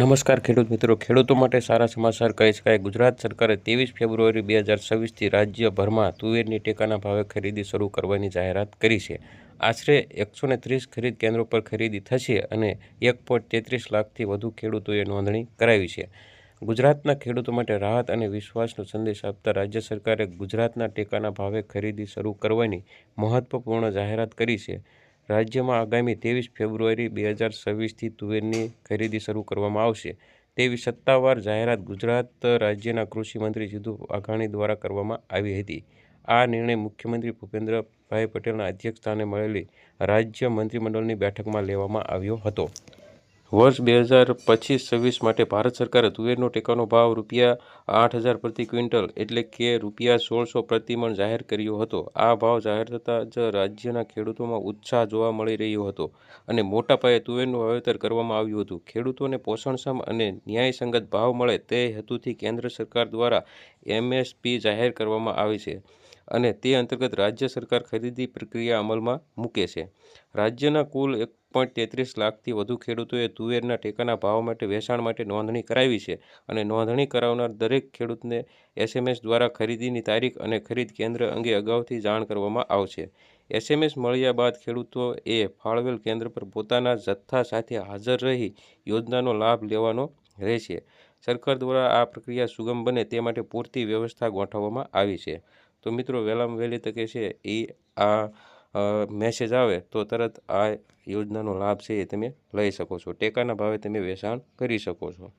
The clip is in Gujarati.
નમસ્કાર ખેડૂત મિત્રો, ખેડૂતો માટે સારા સમાચાર કહી શકાય. ગુજરાત સરકારે 23 ફેબ્રુઆરી 2026થી રાજ્યભરમાં તુવેરની ટેકાના ભાવે ખરીદી શરૂ કરવાની જાહેરાત કરી છે. આશરે 130 ખરીદ કેન્દ્રો પર ખરીદી થશે અને 1.33 લાખથી વધુ ખેડૂતોએ નોંધણી કરાવી છે. ગુજરાતના ખેડૂતો માટે રાહત અને વિશ્વાસનો સંદેશ આપતા રાજ્ય સરકારે ગુજરાતના ટેકાના ભાવે ખરીદી શરૂ કરવાની મહત્વપૂર્ણ જાહેરાત કરી છે. રાજ્યમાં આગામી 23 ફેબ્રુઆરી 2026થી તુવેરની ખરીદી શરૂ કરવામાં આવશે તેવી સત્તાવાર જાહેરાત ગુજરાત રાજ્યના કૃષિ મંત્રી જીતુ વાઘાણી દ્વારા કરવામાં આવી હતી. આ નિર્ણય મુખ્યમંત્રી ભૂપેન્દ્રભાઈ પટેલના અધ્યક્ષસ્થાને મળેલી રાજ્ય મંત્રીમંડળની બેઠકમાં લેવામાં આવ્યો હતો. વર્ષ 2025-26 માટે ભારત સરકારે તુવેરનો ટેકાનો ભાવ ₹8,000 પ્રતિ ક્વિન્ટલ એટલે કે ₹1,600 પ્રતિ મણ જાહેર કર્યો હતો. આ ભાવ જાહેર થતાં જ રાજ્યના ખેડૂતોમાં ઉત્સાહ જોવા મળી રહ્યો હતો અને મોટા પાયે તુવેરનું વાવેતર કરવામાં આવ્યું હતું. ખેડૂતોને પોષણક્ષમ અને ન્યાયસંગત ભાવ મળે તે હેતુથી કેન્દ્ર સરકાર દ્વારા MSP જાહેર કરવામાં આવી છે અને તે અંતર્ગત રાજ્ય સરકાર ખરીદી પ્રક્રિયા અમલમાં મૂકે છે. રાજ્યના કુલ 1.33 લાખથી વધુ ખેડૂતોએ તુવેરના ટેકાના ભાવ માટે વેચાણ માટે નોંધણી કરાવી છે અને નોંધણી કરાવનાર દરેક ખેડૂતને SMS દ્વારા ખરીદીની તારીખ અને ખરીદ કેન્દ્ર અંગે અગાઉથી જાણ કરવામાં આવશે. SMS મળ્યા બાદ ખેડૂતોએ ફાળવેલ કેન્દ્ર પર પોતાના જથ્થા સાથે હાજર રહી યોજનાનો લાભ લેવાનો રહેશે. સરકાર દ્વારા આ પ્રક્રિયા સુગમ બને તે માટે પૂરતી વ્યવસ્થા ગોઠવવામાં આવી છે. તો મિત્રો, વહેલામાં વહેલી તકે છે આ મેસેજ આવે તો તરત આ યોજનાનો લાભ છે એ તમે લઈ શકો છો. ટેકાના ભાવે તમે વેચાણ કરી શકો છો.